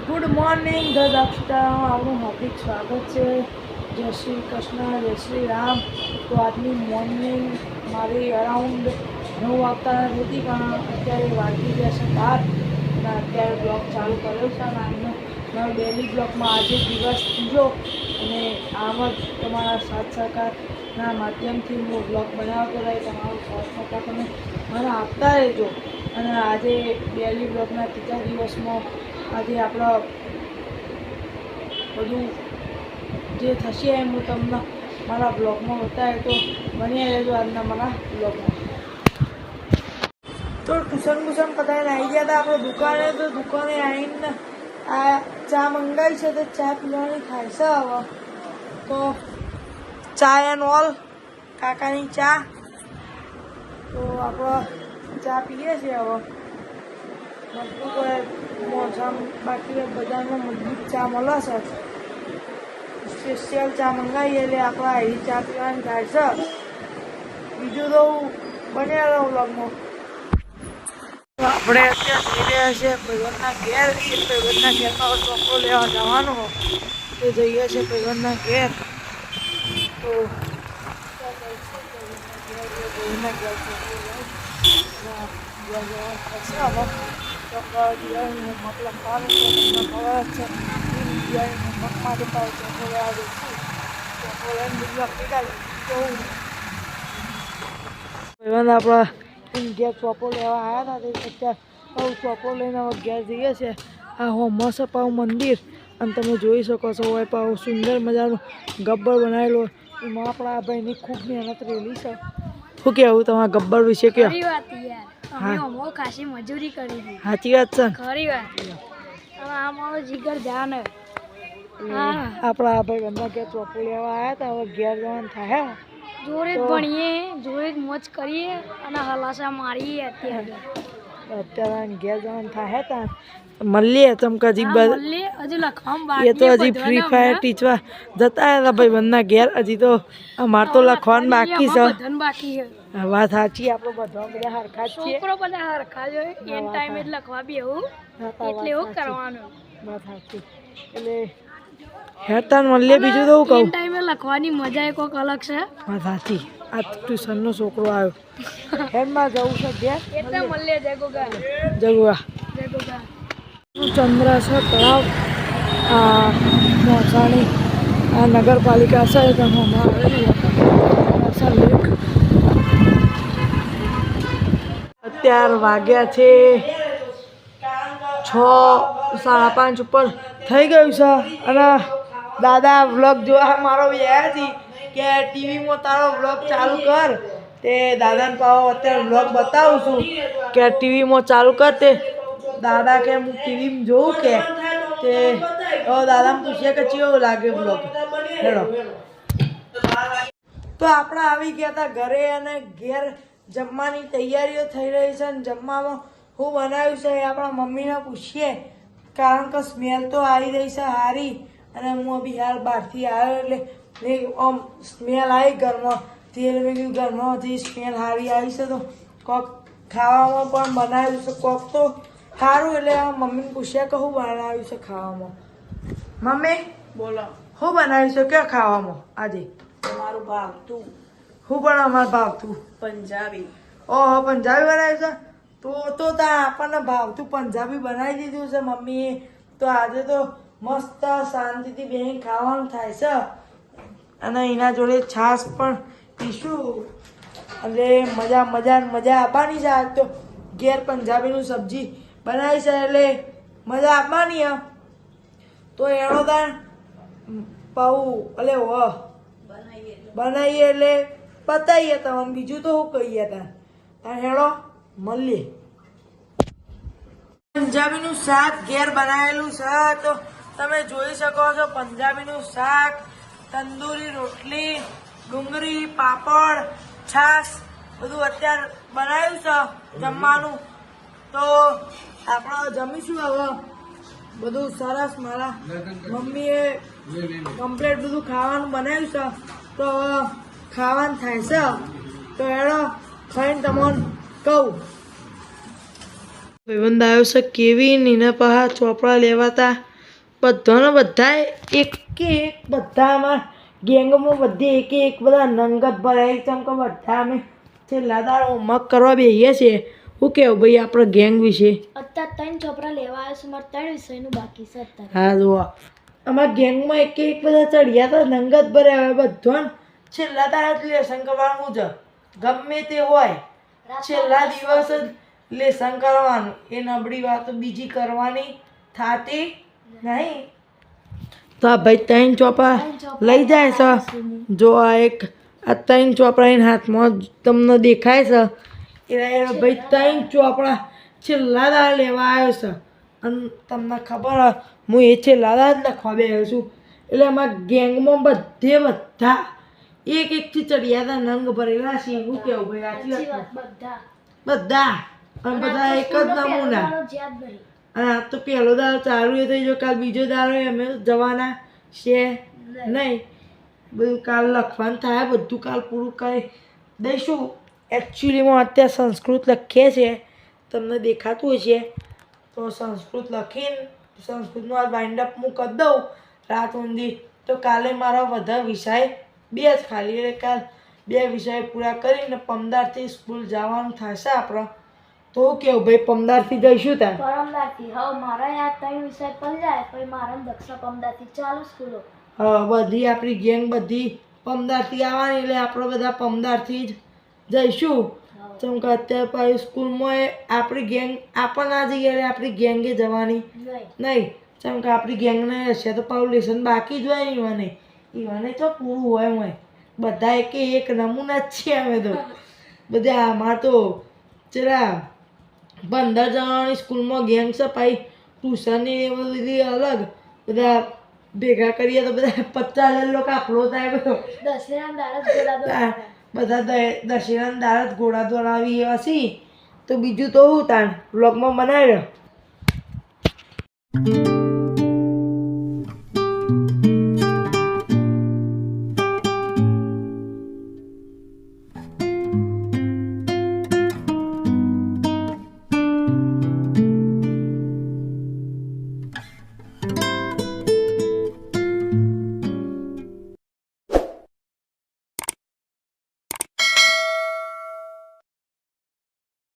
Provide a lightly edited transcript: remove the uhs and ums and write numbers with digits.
Good morning the દક્ષતામાં આપણું હાર્દિક સ્વાગત છે. જય શ્રી કૃષ્ણ, જય શ્રી રામ. તો આજની મોર્નિંગ મારી અરાઉન્ડ 9 વાગતા નથી, પણ અત્યારે વાગી ગયા છે 12 અને અત્યારે બ્લોગ ચાલુ કર્યો છે. અને આજનો મારો ડેલી બ્લોગમાં આજે દિવસ ત્રીજો અને આમ જ તમારા સાથ સહકારના માધ્યમથી હું બ્લોગ બનાવતો રહી. તમારો સાથ સહકાર તમે મને આપતા રહેજો. અને આજે ડેલી બ્લોગના ત્રીજા દિવસમાં આજે આપણો બધું જે થશે એમ હું તમને મારા બ્લોગમાં બતાવે, તો બની રહેજો આજના મારા બ્લોગમાં. તો ટ્યુશન પતાવીને આવી ગયા હતા આપણે દુકાને. તો દુકાને આવીને આ ચા મંગાવી છે, તો ચા પીવાની થાય છે હવે. તો ચા એન્ડ ઓલ કાકાની ચા. તો આપણે ચા પીએ છીએ હવે. મજબૂત હોય મોસમ, બાકી બજારમાં મજબૂત ચા મળે છે. સ્પેશિયલ ચા મંગાવીએ એટલે આપણે અહીં ચા પીવાની થાય છે. બીજું તો બન્યા રહો વ્લોગમાં. આપણે અત્યારે જઈ રહ્યા છીએ ભાઈબંધના ઘેર. એ ભાઈબંધના ઘેરમાં ચોપડો લેવા જવાનો તે જઈએ છીએ ભાઈબંધના ઘેર. તો ભાઈબંધના ઘેર દિવાળીનું મત લખવાનું છે, તમને ખબર જ છે. દિવાળીનું મતમાં જતા હોય ચોપડો લેવા જઈશું. ચોપડો લઈને બીજું આપી કાઢી ભાઈબંધ આપણા ઘેર ચોપડો લેવા આવ્યા હતા. તે અત્યારે ચોપડો લઈને હવે ઘેર જઈએ છીએ. આ હોમસ પાવ મંદિર, અને તમે જોઈ શકો છો હોય પાવ સુંદર મજાનો ગબ્બર બનાવેલો. એમાં આપણા ભાઈની ખૂબ મહેનત રહેલી છે. શું કહેવું તમારા ગબ્બર વિશે? કે ખાસી મજૂરી કરી હતી. સાચી વાત છે. ખરી વાત. આ મારો જીગર જાન. આપણા ભાઈ ગંદા ઘેર ચોપડો લેવા આવ્યા હતા. હવે ઘેર જવાનું થાય. જોડે જ ભણીએ, જોડે જ મોજ કરીએ અને હલાસા મારીએ. અત્યારે ઘેર જવાનું થાય ત્યાં મળીએ ચમકાજી. હજુ લખવામાં એ તો હજી ફ્રી ફાયર ટીચવા જતા હતા ભાઈ બંધના ઘેર. હજી તો અમારે તો લખવાનું બાકી છે. વાત સાચી. આપણે બધા હરખા જ છીએ. છોકરો બધા હરખા જ હોય. એન ટાઈમે જ લખવા બી એવું એટલે એવું કરવાનું. વાત સાચી. એટલે હેરતાન મળીએ. બીજું તો હું કહું, ટાઈમે લખવાની મજા કોઈક અલગ છે. વાત સાચી. આ ટ્યુશનનો છોકરો આવ્યો. હેડમાં જવું છે ઘેર. એટલે મળીએ. જય ગોગા. જગુઆ ચંદ્ર છે તળાવ. આ મોસાણી આ નગરપાલિકા છે. તેમાં આવેલું લેક. અત્યાર વાગ્યા છે 6, 5:30 ઉપર થઈ ગયું છે. અને દાદા વ્લોગ જોવા મારો વ્યાયા હતી કે ટીવીમાં તારો વ્લોગ ચાલુ કર. તે દાદાને પાવો અત્યારે વ્લોગ બતાવું છું કે ટીવીમાં ચાલુ કર. તે દાદા કે હું ટીવીમાં જોઉં કે તે દાદાને પૂછીએ કે કેવો લાગે વ્લોગ. હેડો. તો આપણે આવી ગયા હતા ઘરે, અને ઘેર જમવાની તૈયારીઓ થઈ રહી છે. અને જમવામાં હું બનાવ્યું છે એ આપણા મમ્મીને પૂછીએ, કારણ કે સ્મેલ તો આવી રહી છે સારી. અને હું અભી હાલ બહારથી આવ્યો એટલે આમ સ્મેલ આવી ઘરમાં. તેલ મેં ઘરમાંથી સ્મેલ સારી આવી છે. તો કોક ખાવામાં પણ બનાવ્યું છે કોક તો સારું. એટલે મમ્મીને પૂછ્યા કે શું બનાવ્યું છે ખાવામાં. મમ્મી બોલો, શું બનાવ્યું છે કે ખાવામાં આજે? મારું ભાવતું શું પણ અમારે ભાવતું પંજાબી. ઓહો, પંજાબી બનાવ્યું છે. તો ત્યાં આપણને ભાવતું પંજાબી બનાવી દીધું છે મમ્મીએ. તો આજે તો મસ્ત શાંતિથી બેસી ખાવાનું થાય છે. અને એના જોડે છાશ પણ પીશું. એટલે મજા આપવાની છે. આજ તો ઘેર પંજાબીનું સબ્જી બનાવી છે એટલે મજા આપવાની. તો એનો તાર પાઉં એટલે બનાવીએ એટલે બતાવીએ તમને. બીજું તો શું કહીએ તાર હેડો મળીએ. પંજાબીનું શાક ઘેર બનાવેલું છે. તો તમે જોઈ શકો છો પંજાબીનું શાક, તંદૂરી રોટલી, ડુંગળી, પાપડ, છાશ બધું અત્યારે બનાવ્યું છે જમવાનું. તો આપણે જમીશું હવે. બધું સરસ. મારા મમ્મીએ કમ્પ્લેટ બધું ખાવાનું બનાવ્યું છે. તો હવે ખાવાનું થાય છે. તો એનો ખાઈને તમને કહું. ભાઈબંધ આવ્યો છે કેવી. નીના પહા ચોપડા લેવાતા બધાને બધાએ એક બધામાં ગેંગમાં બધે એક બધા નંગત ભરાય કેમ કે બધા અમે છેલ્લા દાડો હોમવર્ક કરવા બેસીએ છીએ. શું કહેવું ભાઈ આપણે ગેંગ વિશે? અત્યારે 3 ચોપડા લેવા આવ્યો છું, મારે 3 વિષયનું બાકી છે અત્યારે. હા જુઓ અમારા ગેંગમાં એક બધા ચડિયા તો નંગત ભર્યા હોય બધાને છેલ્લા દાડા જ લેસન કરવાનું છે. ગમે તે હોય છેલ્લા દિવસ જ લેસન કરવાનું. એ નબળી વાતો બીજી કરવાની થાતી નહીં. તો આ ભાઈ 3 ચોપા લઈ જાય છે. જો આ એક આ 3 ચોપડા એના હાથમાં તમને દેખાય છે. એ ભાઈ 3 ચોપડા છેલ્લા દાડા લેવા આવ્યો છે. અને તમને ખબર હોય હું એ છેલ્લા દાડા જ લખવા બેઠો છું. એટલે અમારા ગેંગમાં બધા એકથી ચડિયાતા નંગ ભરેલા છે. શું કહેવું ભાઈ? સાચી આટલી વાત, બધા અને બધા એક જ નમૂના. અને આ તો પહેલો દાડો ચાલુ થઈ જો કાલ બીજો દાડો અમે જવાના છે નહીં. બધું કાલ લખવાનું થાય. બધું કાલ પૂરું કરી દઈશું. એકચ્યુઅલીમાં અત્યારે સંસ્કૃત લખીએ છીએ તમને દેખાતું હશે. તો સંસ્કૃત લખીને સંસ્કૃતનું આ વાઇન્ડ અપ હું કરી દઉં રાત ઊંધી. તો કાલે મારા બધા વિષય 2 જ ખાલી. એટલે કાલ 2 વિષય પૂરા કરીને 15થી સ્કૂલ જવાનું થશે આપણે. તો કેવું ભાઈ 15થી જઈશું ત્યાં પરમદાથી. હવે મારા આ 3 વિષય પડી જાય પછી મારા દક્ષા પરમદાથી ચાલુ સ્કૂલો. બધી આપણી ગેંગ બધી 15થી આવવાની. એટલે આપણે બધા 15થી જ જઈશું. જેમ કે અત્યારે પાછી સ્કૂલમાં આપણી ગેંગ આપણને ના જઈએ એટલે આપણી ગેંગે જવાની નહીં. જેમ કે આપણી ગેંગને હશે તો પાછું લેસન બાકી જ હોય. ઈવાને તો પૂરું હોય. બધા એક નમૂના જ છીએ અમે તો. બધા આમાં તો ચલા 15 જણાની સ્કૂલમાં ગેંગ છે. પાછી ટ્યુશનની એ બધી અલગ. બધા ભેગા કરીએ તો બધા 50,000 લોકો આપણો થાય બધો. બધા દશેરાના દાડા જ ઘોડા દોડાવી હશે. તો બીજું તો હું તાણ વ્લોગમાં બનાવી રહ્યો.